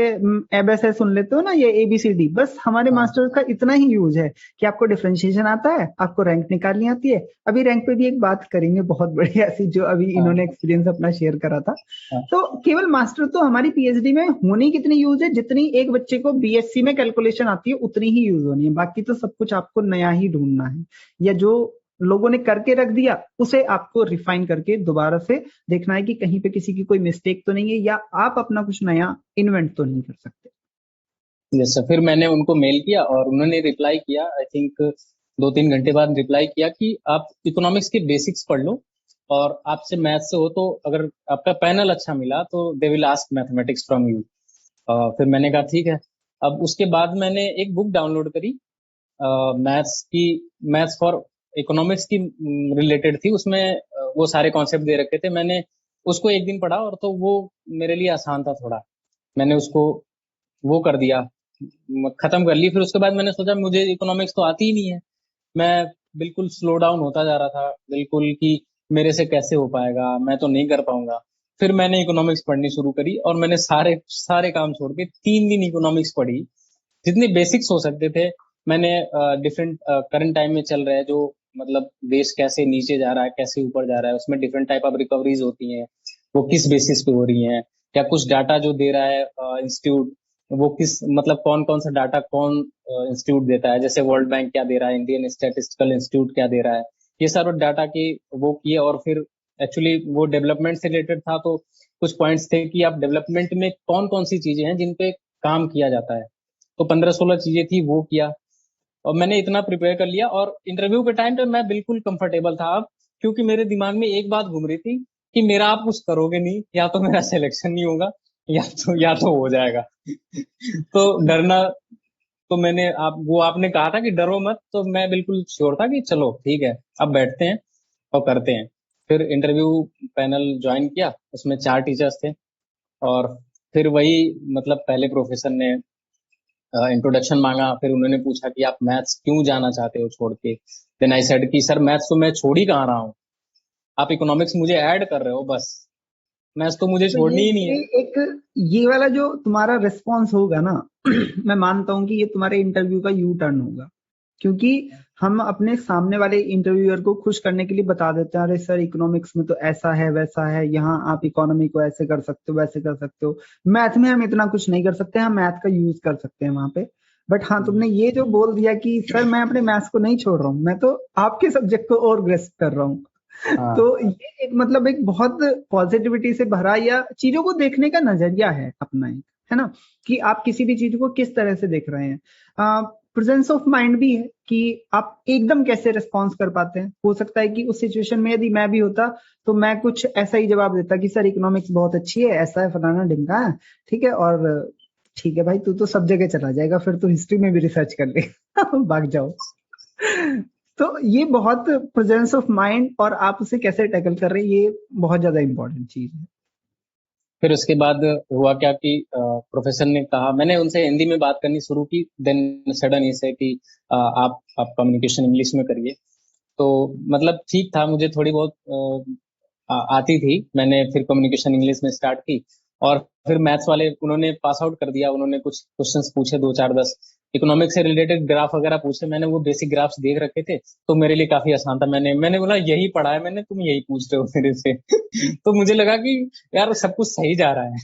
एबीसी सुन लेते हो ना, ये एबीसीडी, बस हमारे हाँ मास्टर्स का इतना ही यूज है कि आपको डिफरेंशिएशन आता है, आपको रैंक निकालनी आती है। अभी रैंक पे भी एक बात करेंगे बहुत बढ़िया सी, जो अभी हाँ इन्होंने एक्सपीरियंस अपना शेयर करा था। हाँ। तो केवल मास्टर तो हमारी पीएचडी में होनी कितनी यूज है, जितनी एक बच्चे को बीएससी में कैलकुलेशन आती है उतनी ही यूज होनी है। बाकी तो सब कुछ आपको नया ही ढूंढना है, या जो लोगों ने करके रख दिया उसे आपको रिफाइन करके दोबारा से देखना है कि कहीं पे किसी की कोई मिस्टेक तो नहीं है, या आप अपना कुछ नया इन्वेंट तो नहीं कर सकते। जैसे फिर मैंने उनको मेल किया और उन्होंने रिप्लाई किया, आई थिंक 2-3 घंटे बाद रिप्लाई किया कि आप इकोनॉमिक्स के बेसिक्स पढ़ लो, और आपसे मैथ से हो तो अगर आपका पैनल अच्छा मिला तो they will ask mathematics from you. फिर मैंने कहा ठीक है। अब उसके बाद मैंने एक बुक डाउनलोड करी मैथ्स की, मैथ्स फॉर इकोनॉमिक्स की रिलेटेड थी। उसमें वो सारे कॉन्सेप्ट दे रखे थे। मैंने उसको एक दिन पढ़ा, और तो वो मेरे लिए आसान था थोड़ा। मैंने उसको वो कर दिया, खत्म कर ली। फिर उसके बाद मैंने सोचा मुझे इकोनॉमिक्स तो आती ही नहीं है। मैं बिल्कुल स्लो डाउन होता जा रहा था, बिल्कुल कि मेरे से कैसे हो पाएगा, मैं तो नहीं कर पाऊंगा। फिर मैंने इकोनॉमिक्स पढ़नी शुरू करी, और मैंने सारे सारे काम छोड़ के 3 दिन इकोनॉमिक्स पढ़ी, जितने बेसिक्स हो सकते थे। मैंने डिफरेंट करंट टाइम में चल रहा है जो, मतलब देश कैसे नीचे जा रहा है कैसे ऊपर जा रहा है, उसमें डिफरेंट टाइप ऑफ रिकवरीज होती हैं, वो किस बेसिस पे हो रही हैं। क्या कुछ डाटा जो दे रहा है इंस्टीट्यूट, वो किस मतलब कौन कौन सा डाटा कौन इंस्टीट्यूट देता है, जैसे वर्ल्ड बैंक क्या दे रहा है, इंडियन स्टैटिस्टिकल इंस्टीट्यूट क्या दे रहा है, ये सारा डाटा की वो किए। और फिर एक्चुअली वो डेवलपमेंट से रिलेटेड था, तो कुछ पॉइंट्स थे कि आप डेवलपमेंट में कौन कौन सी चीजें हैं जिन पे काम किया जाता है, तो 15-16 चीजें थी, वो किया। और मैंने इतना प्रिपेयर कर लिया, और इंटरव्यू के टाइम पे मैं बिल्कुल कंफर्टेबल था अब, क्योंकि मेरे दिमाग में एक बात घूम रही थी कि मेरा आप कुछ करोगे नहीं, या तो मेरा सिलेक्शन नहीं होगा, या तो हो जाएगा। तो डरना, तो मैंने आप वो आपने कहा था कि डरो मत, तो मैं बिल्कुल श्योर था कि चलो ठीक है, अब बैठते हैं और करते हैं। फिर इंटरव्यू पैनल ज्वाइन किया, उसमें 4 टीचर्स थे। और फिर वही मतलब पहले प्रोफेसर ने इंट्रोडक्शन मांगा, फिर उन्होंने पूछा कि आप मैथ्स क्यों जाना चाहते हो छोड़ के। देन आई सेड कि सर मैथ्स तो मैं छोड़ ही कहाँ रहा हूँ, आप इकोनॉमिक्स मुझे ऐड कर रहे हो बस, मैथ्स तो मुझे तो छोड़नी ही नहीं है। ये एक ये वाला जो तुम्हारा रिस्पॉन्स होगा ना, मैं मानता हूँ कि ये तुम्हारे इंटरव्यू का यू टर्न होगा, क्योंकि हम अपने सामने वाले इंटरव्यूअर को खुश करने के लिए बता देते हैं, अरे सर इकोनॉमिक्स में तो ऐसा है वैसा है, यहाँ आप इकोनॉमी को ऐसे कर सकते हो वैसे कर सकते हो, मैथ में हम इतना कुछ नहीं कर सकते, हम मैथ का यूज कर सकते हैं वहां पे। बट हाँ, तुमने ये जो बोल दिया कि सर मैं अपने मैथ्स को नहीं छोड़ रहा हूँ, मैं तो आपके सब्जेक्ट को और ग्रेस्प कर रहा हूँ। तो हाँ। ये एक मतलब एक बहुत पॉजिटिविटी से भरा या चीजों को देखने का नजरिया है अपना एक, है ना, कि आप किसी भी चीज को किस तरह से देख रहे हैं। प्रेजेंस ऑफ माइंड भी है कि आप एकदम कैसे रिस्पॉन्स कर पाते हैं। हो सकता है कि उस सिचुएशन में यदि मैं भी होता तो मैं कुछ ऐसा ही जवाब देता कि सर इकोनॉमिक्स बहुत अच्छी है, ऐसा है फलाना ढिमका है, ठीक है, और ठीक है भाई तू तो सब जगह चला जाएगा, फिर तो हिस्ट्री में भी रिसर्च कर ले भाग जाओ। तो ये बहुत प्रेजेंस ऑफ माइंड और आप उसे कैसे टैकल कर रहे हैं, ये बहुत ज्यादा इंपॉर्टेंट चीज है। फिर उसके बाद हुआ क्या कि प्रोफेसर ने कहा, मैंने उनसे हिंदी में बात करनी शुरू की, देन सडन ये से कि आप कम्युनिकेशन इंग्लिश में करिए। तो मतलब ठीक था, मुझे थोड़ी बहुत आती थी, मैंने फिर कम्युनिकेशन इंग्लिश में स्टार्ट की। और फिर मैथ्स वाले उन्होंने पास आउट कर दिया, उन्होंने कुछ क्वेश्चंस पूछे, 2 4 10 इकोनॉमिक्स से रिलेटेड ग्राफ वगैरह पूछे, मैंने वो बेसिक ग्राफ्स देख रखे थे, तो मेरे लिए काफी आसान था। मैंने बोला यही पढ़ा है मैंने, तुम यही पूछ रहे हो मेरे से। तो मुझे लगा कि यार सब कुछ सही जा रहा है।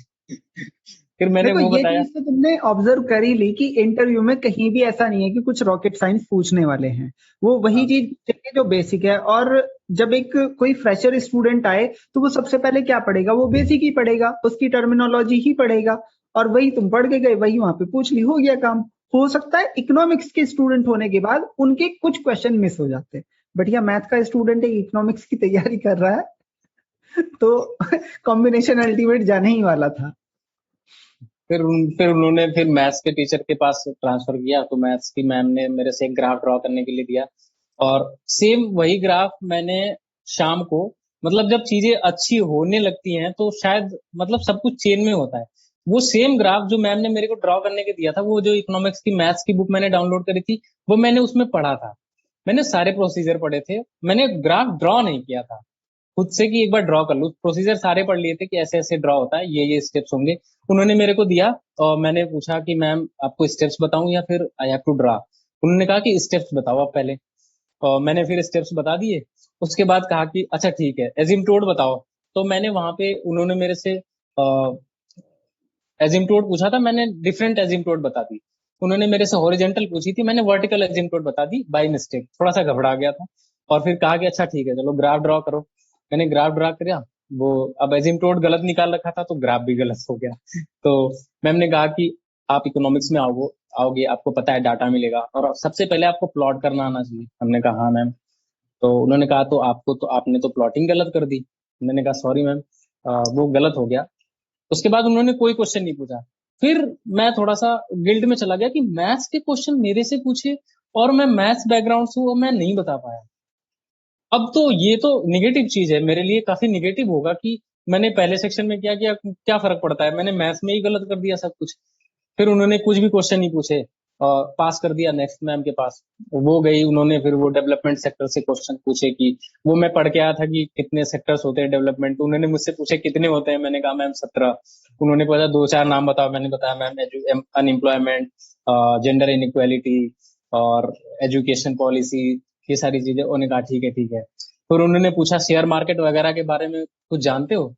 फिर मैंने देखो वो ये बताया। चीज तो तुमने ऑब्जर्व कर ही ली कि इंटरव्यू में कहीं भी ऐसा नहीं है कि कुछ रॉकेट साइंस पूछने वाले हैं, वो वही हाँ। चीज पूछेंगे जो बेसिक है। और जब एक कोई फ्रेशर स्टूडेंट आए तो वो सबसे पहले क्या पढ़ेगा, वो बेसिक ही पढ़ेगा, उसकी टर्मिनोलॉजी ही पढ़ेगा, और वही तुम पढ़ के गए, वही वहां पे पूछ ली, हो गया काम। हो सकता है इकोनॉमिक्स के स्टूडेंट होने के बाद उनके कुछ क्वेश्चन मिस हो जाते हैं, बट या मैथ का स्टूडेंट है इकोनॉमिक्स की तैयारी कर रहा है तो कॉम्बिनेशन अल्टीमेट जाने ही वाला था। फिर उन्होंने फिर मैथ्स के टीचर के पास ट्रांसफर किया, तो मैथ्स की मैम ने मेरे से एक ग्राफ ड्रॉ करने के लिए दिया। और सेम वही ग्राफ मैंने शाम को, मतलब जब चीजें अच्छी होने लगती हैं तो शायद मतलब सब कुछ चेन में होता है। वो सेम ग्राफ जो मैम ने मेरे को ड्रॉ करने के दिया था, वो जो इकोनॉमिक्स की मैथ्स की बुक मैंने डाउनलोड करी थी, वो मैंने उसमें पढ़ा था। मैंने सारे प्रोसीजर पढ़े थे, मैंने ग्राफ ड्रॉ नहीं किया था खुद से कि एक बार ड्रॉ कर लूं। प्रोसीजर सारे पढ़ लिए थे कि ऐसे ऐसे ड्रॉ होता है, ये स्टेप्स होंगे। उन्होंने मेरे को दिया, और मैंने पूछा कि मैम आपको स्टेप्स बताऊं या फिर आई हैव टू ड्रॉ। उन्होंने कहा कि स्टेप्स बताओ आप पहले, और मैंने फिर स्टेप्स बता दिए। उसके बाद कहा कि अच्छा ठीक है एजिम्प्टोड बताओ। तो मैंने वहां पे उन्होंने मेरे से एजिम्प्टोड पूछा था, मैंने डिफरेंट एजिम्प्टोड बता दी। उन्होंने मेरे से हॉरिजेंटल पूछी थी, मैंने वर्टिकल एजिम्प्टोड बता दी बाय मिस्टेक, थोड़ा सा घबरा गया था। और फिर कहा कि अच्छा ठीक है चलो ग्राफ ड्रॉ करो। मैंने ग्राफ ड्रॉ किया, वो अब एजिम्प्टोड गलत निकाल रखा था तो ग्राफ भी गलत हो गया। तो मैम ने कहा कि आप इकोनॉमिक्स में आओगे आपको पता है डाटा मिलेगा, और सबसे पहले आपको प्लॉट करना आना चाहिए। हमने कहा हाँ मैम। तो उन्होंने कहा तो आपने तो प्लॉटिंग गलत कर दी। मैंने कहा सॉरी मैम, वो गलत हो गया। उसके बाद उन्होंने कोई क्वेश्चन नहीं पूछा। फिर मैं थोड़ा सा गिल्ट में चला गया कि मैथ्स के क्वेश्चन मेरे से पूछे, और मैं मैथ्स बैकग्राउंड से हूँ और मैं नहीं बता पाया। अब तो ये तो निगेटिव चीज है मेरे लिए, काफी निगेटिव होगा कि मैंने पहले सेक्शन में क्या किया, क्या फर्क पड़ता है, मैंने मैथ्स में ही गलत कर दिया सब कुछ। फिर उन्होंने कुछ भी क्वेश्चन नहीं पूछे, पास कर दिया नेक्स्ट मैम के पास। वो गई, उन्होंने फिर वो डेवलपमेंट सेक्टर से क्वेश्चन पूछे कि वो मैं पढ़ के आया था कि कितने सेक्टर्स होते हैं डेवलपमेंट। उन्होंने मुझसे पूछे कितने होते हैं, मैंने कहा मैम 17। उन्होंने पूछा 2 4 नाम बताओ, मैंने बताया मैम अनएम्प्लॉयमेंट, जेंडर इनइक्वालिटी और एजुकेशन पॉलिसी, ये सारी चीजें। उन्होंने कहा ठीक है ठीक है। फिर उन्होंने पूछा शेयर मार्केट वगैरह के बारे में कुछ जानते हो।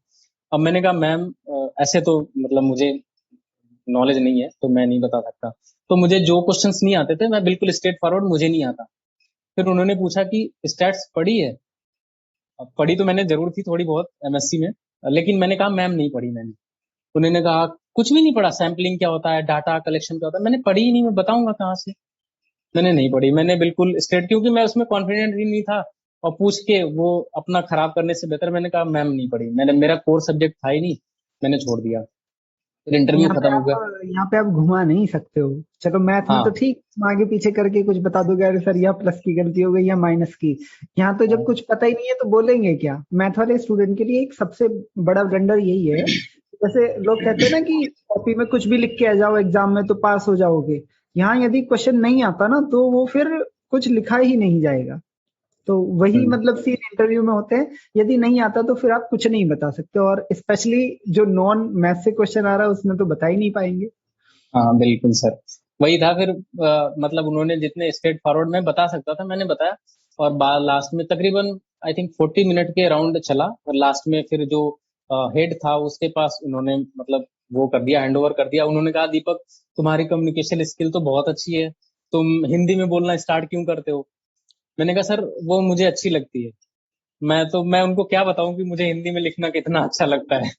अब मैंने कहा मैम ऐसे तो मतलब मुझे नॉलेज नहीं है तो मैं नहीं बता सकता। तो मुझे जो क्वेश्चंस नहीं आते थे मैं बिल्कुल स्ट्रेट फॉरवर्ड, मुझे नहीं आता। फिर उन्होंने पूछा कि स्टैट्स पढ़ी है। अब पढ़ी तो मैंने जरूर थी थोड़ी बहुत एमएससी में, लेकिन मैंने कहा मैम नहीं पढ़ी मैंने। उन्होंने कहा कुछ भी नहीं पढ़ा, सैम्पलिंग क्या होता है, डाटा कलेक्शन क्या होता है, मैंने पढ़ी ही नहीं, मैं बताऊंगा कहाँ से। मैंने नहीं पढ़ी, मैंने बिल्कुल स्ट्रेट, क्योंकि मैं उसमें कॉन्फिडेंट ही नहीं था। और पूछ के वो अपना खराब करने से बेहतर मैंने कहा मैम नहीं पढ़ी, मैंने, मेरा कोर सब्जेक्ट था ही नहीं, मैंने छोड़ दिया। फिर इंटरव्यू यहाँ पे खत्म हो गया। आप यहाँ पे आप घुमा नहीं सकते हो। चलो मैथ में तो हाँ ठीक, तुम आगे पीछे करके कुछ बता दोगे, अरे सर यह प्लस की गलती हो गई या माइनस की। यहाँ तो जब हाँ कुछ पता ही नहीं है तो बोलेंगे क्या। मैथ वाले स्टूडेंट के लिए एक सबसे बड़ा ब्लंडर यही है, जैसे लोग कहते हैं ना कि कॉपी में कुछ भी लिख के आ जाओ एग्जाम में तो पास हो जाओगे। यहाँ यदि क्वेश्चन नहीं आता ना तो वो फिर कुछ लिखा ही नहीं जाएगा। तो वही हम्म, मतलब सीन इंटरव्यू में होते हैं। यदि नहीं आता तो फिर आप कुछ नहीं बता सकते, और स्पेशली जो नॉन मैथ से क्वेश्चन आ रहा है उसमें तो बता ही नहीं पाएंगे। हाँ बिल्कुल सर, वही था। फिर मतलब उन्होंने जितने स्ट्रेट फॉरवर्ड में बता सकता था मैंने बताया। और लास्ट में तकरीबन आई थिंक 40 मिनट के राउंड चला, और लास्ट में फिर जो हेड था उसके पास उन्होंने मतलब वो कर दिया, हैंड ओवर कर दिया। उन्होंने कहा दीपक तुम्हारी कम्युनिकेशन स्किल तो बहुत अच्छी है, तुम हिंदी में बोलना स्टार्ट क्यों करते हो। मैंने कहा सर वो मुझे अच्छी लगती है। मैं उनको क्या बताऊं कि मुझे हिंदी में लिखना कितना अच्छा लगता है।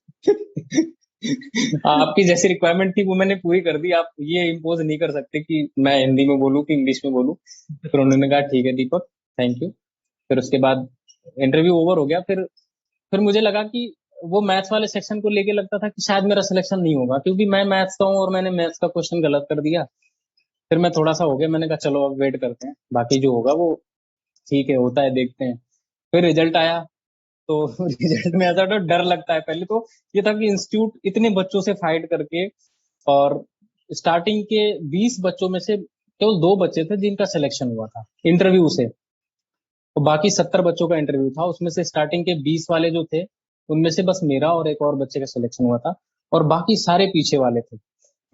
आपकी जैसी रिक्वायरमेंट थी वो मैंने पूरी कर दी, आप ये इम्पोज नहीं कर सकते कि मैं हिंदी में बोलूं कि इंग्लिश में बोलूं। फिर उन्होंने कहा ठीक है दीपक, थैंक यू। फिर उसके बाद इंटरव्यू ओवर हो गया। फिर मुझे लगा कि वो मैथ्स वाले सेक्शन को लेके लगता था कि शायद मेरा सिलेक्शन नहीं होगा, क्योंकि मैं मैथ्स का हूँ और मैंने मैथ्स का क्वेश्चन गलत कर दिया। फिर मैं थोड़ा सा हो गया, मैंने कहा चलो अब वेट करते हैं, बाकी जो होगा वो ठीक है, होता है, देखते हैं। फिर रिजल्ट आया। तो रिजल्ट में ऐसा तो डर लगता है। पहले तो ये था कि इंस्टीट्यूट इतने बच्चों से फाइट करके, और स्टार्टिंग के 20 बच्चों में से केवल दो बच्चे थे जिनका सिलेक्शन हुआ था इंटरव्यू से। तो बाकी 70 बच्चों का इंटरव्यू था, उसमें से स्टार्टिंग के 20 वाले जो थे उनमें से बस मेरा और एक और बच्चे का सिलेक्शन हुआ था, और बाकी सारे पीछे वाले थे।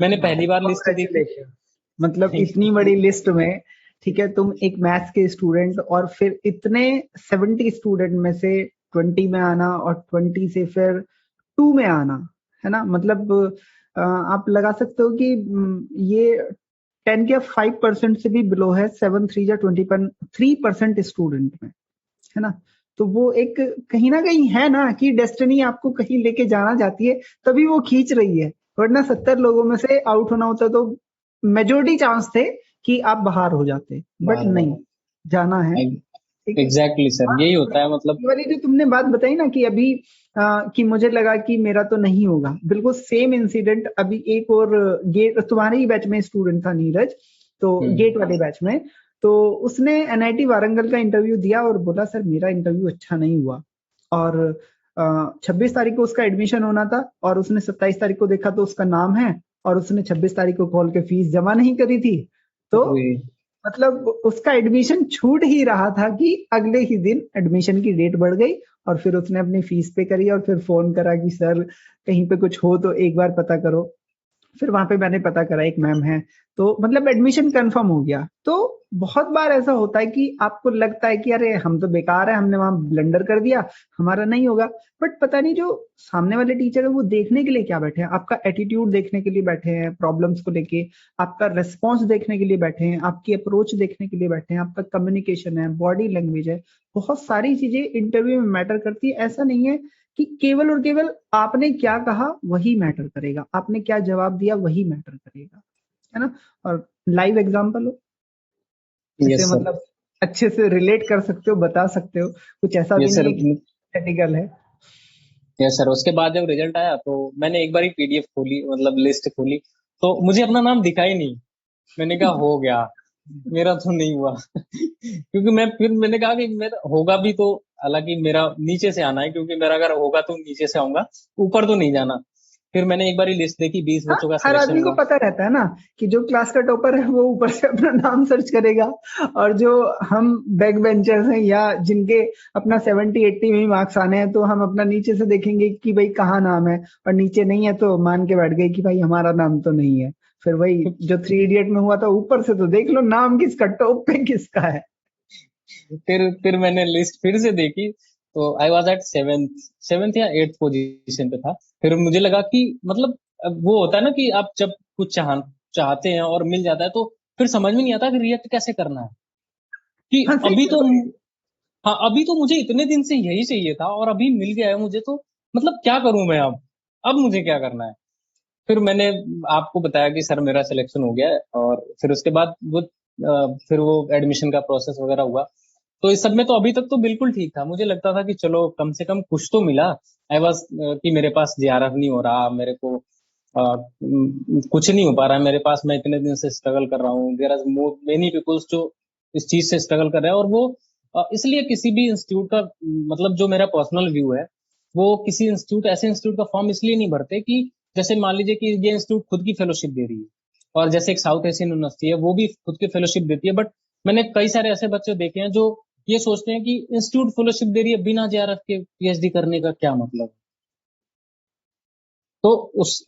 मैंने पहली बार लिस्ट देखी। कॉन्ग्रेचुलेशन। मतलब इतनी बड़ी लिस्ट में, ठीक है, तुम एक मैथ्स के स्टूडेंट और फिर इतने 70 स्टूडेंट में से 20 में आना, और 20 से फिर 2 में आना, है ना। मतलब आप लगा सकते हो कि ये 10 के 5% से भी बिलो है, 7 3 या 23% स्टूडेंट में, है ना। तो वो एक कहीं ना कहीं है ना कि डेस्टिनी आपको कहीं लेके जाना चाहती है, तभी वो खींच रही है। वरना 70 लोगों में से आउट होना होता तो मेजोरिटी चांस थे कि आप बाहर हो जाते, बट बार बार नहीं, जाना है। ठीक है। एग्जैक्टली सर, हाँ, यही और होता है मतलब। ये वाली जो तुमने बात बताई ना कि अभी कि मुझे लगा कि मेरा तो नहीं होगा, बिल्कुल सेम इंसिडेंट अभी एक और गेट तुम्हारे ही बैच में स्टूडेंट था, नीरज। तो हम्म। गेट वाले बैच में, तो उसने एनआईटी वारंगल का इंटरव्यू दिया और बोला सर मेरा इंटरव्यू अच्छा नहीं हुआ। और 26 तारीख को उसका एडमिशन होना था, और उसने 27 तारीख को देखा तो उसका नाम है, और उसने 26 तारीख को कॉल के फीस जमा नहीं करी थी। तो मतलब उसका एडमिशन छूट ही रहा था कि अगले ही दिन एडमिशन की डेट बढ़ गई, और फिर उसने अपनी फीस पे करी और फिर फोन करा कि सर कहीं पे कुछ हो तो एक बार पता करो। फिर वहां पे मैंने पता करा, एक मैम है, तो मतलब एडमिशन कंफर्म हो गया। तो बहुत बार ऐसा होता है कि आपको लगता है कि अरे हम तो बेकार है, हमने वहां ब्लंडर कर दिया, हमारा नहीं होगा। बट पता नहीं जो सामने वाले टीचर है वो देखने के लिए क्या बैठे हैं, आपका एटीट्यूड देखने के लिए बैठे हैं प्रॉब्लम्स को लेके, आपका रेस्पॉन्स देखने के लिए बैठे हैं, आपकी अप्रोच देखने के लिए बैठे हैं, आपका कम्युनिकेशन है, बॉडी लैंग्वेज है। बहुत सारी चीजें इंटरव्यू में मैटर करती है। ऐसा नहीं है कि केवल और केवल आपने क्या कहा वही मैटर करेगा, आपने क्या जवाब दिया वही मैटर करेगा, है ना। और लाइव एग्जांपल हो, यस जिससे सर। मतलब अच्छे से रिलेट कर सकते हो, बता सकते हो, कुछ ऐसा भी यस नहीं सर। है कि टेक्निकल है। यस सर, उसके बाद जब रिजल्ट आया तो मैंने एक बार ही पीडीएफ खोली, मतलब लिस्ट खोली, तो मुझे अपना नाम दिखा ही नहीं। मैंने कहा हो गया, मेरा तो नहीं हुआ। क्योंकि फिर मैंने कहा कि मेरा होगा भी तो, हालांकि मेरा नीचे से आना है, क्योंकि मेरा अगर होगा तो नीचे से आऊंगा, ऊपर तो नहीं जाना। फिर मैंने एक बार ही लिस्ट देखी, 20 हाँ, बच्चों का हर सिलेक्शन आदमी को हुआ। पता रहता है ना कि जो क्लास का टॉपर है वो ऊपर से अपना नाम सर्च करेगा, और जो हम बैक बेंचर्स हैं या जिनके अपना 70 80 में ही मार्क्स आने हैं, तो हम अपना नीचे से देखेंगे कि भाई कहाँ नाम है, और नीचे नहीं है तो मान के बैठ गए कि भाई हमारा नाम तो नहीं है। फिर वही जो 3 इडियट में हुआ था, ऊपर से तो देख लो नाम किसका, टॉप पे किसका है। फिर मैंने लिस्ट फिर से देखी, तो आई वाज एट सेवेंथ या एट्थ पोजीशन पे था। फिर मुझे लगा कि मतलब अब वो होता है ना कि आप जब कुछ चाहते हैं और मिल जाता है तो फिर समझ में नहीं आता कि रिएक्ट कैसे करना है। कि हाँ सही अभी कह तो रहे हो। हाँ, अभी तो मुझे इतने दिन से यही चाहिए था और अभी मिल गया है मुझे, तो मतलब क्या करूं मैं अब मुझे क्या करना है। फिर मैंने आपको बताया कि सर मेरा सिलेक्शन हो गया है, और फिर उसके बाद फिर वो एडमिशन का प्रोसेस वगैरह हुआ। तो इस सब में तो अभी तक तो बिल्कुल ठीक था, मुझे लगता था कि चलो कम से कम कुछ तो मिला। आई वाज कि मेरे पास जेआरएफ नहीं हो रहा, मेरे को कुछ नहीं हो पा रहा है मेरे पास, मैं इतने दिन से स्ट्रगल कर रहा हूँ। देयर आर मेनी पीपल्स जो इस चीज से स्ट्रगल कर रहे हैं। और वो इसलिए किसी भी इंस्टीट्यूट का मतलब जो मेरा पर्सनल व्यू है, वो किसी इंस्टीट्यूट ऐसे इंस्टीट्यूट का फॉर्म इसलिए नहीं भरते कि जैसे मान लीजिए कि ये इंस्टीट्यूट खुद की फेलोशिप दे रही है, और जैसे एक साउथ एशियन यूनिवर्सिटी है वो भी खुद की फेलोशिप देती है, बट मैंने कई सारे ऐसे बच्चे देखे हैं जो ये सोचते हैं कि इंस्टीट्यूट फेलोशिप दे रही है, बिना जेआरएफ के पीएचडी करने का क्या मतलब। तो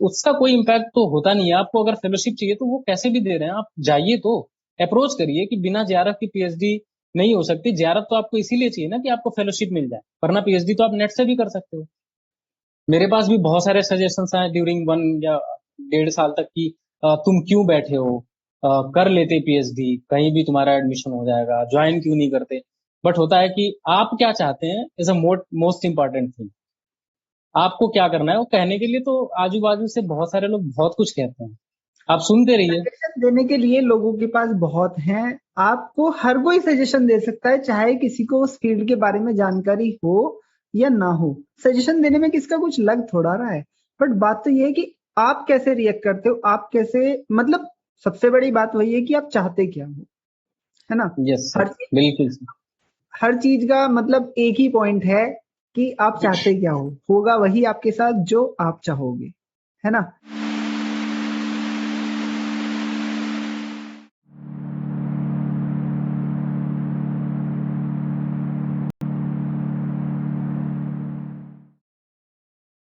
उसका कोई इम्पैक्ट तो होता नहीं है। आपको अगर फेलोशिप चाहिए तो वो कैसे भी दे रहे हैं, आप जाइए तो अप्रोच करिए कि बिना जेआरएफ की पीएचडी नहीं हो सकती। जेआरएफ तो आपको इसीलिए चाहिए ना कि आपको फेलोशिप मिल जाए, वरना पीएचडी तो आप नेट से भी कर सकते हो। मेरे पास भी बहुत सारे सजेशंस आए ड्यूरिंग 1 या 1.5 साल तक कि तुम क्यों बैठे हो, कर लेते पीएचडी, कहीं भी तुम्हारा एडमिशन हो जाएगा, ज्वाइन क्यों नहीं करते। बट होता है कि आप क्या चाहते हैं is a most important thing. आपको क्या करना है वो कहने के लिए तो आजू बाजू से बहुत सारे लोग बहुत कुछ कहते हैं, आप सुनते रहिए। सजेशन देने के लिए लोगों के पास बहुत हैं। आपको हर कोई सजेशन दे सकता है, चाहे किसी को उस फील्ड के बारे में जानकारी हो या ना हो। सजेशन देने में किसका कुछ लग थोड़ा रहा है। बट बात तो ये है कि आप कैसे रिएक्ट करते हो, आप कैसे, मतलब सबसे बड़ी बात वही है कि आप चाहते क्या हो, है ना। यस हर सर, चीज बिल्कुल सर। हर चीज का मतलब एक ही पॉइंट है कि आप चाहते क्या हो, होगा वही आपके साथ जो आप चाहोगे, है ना।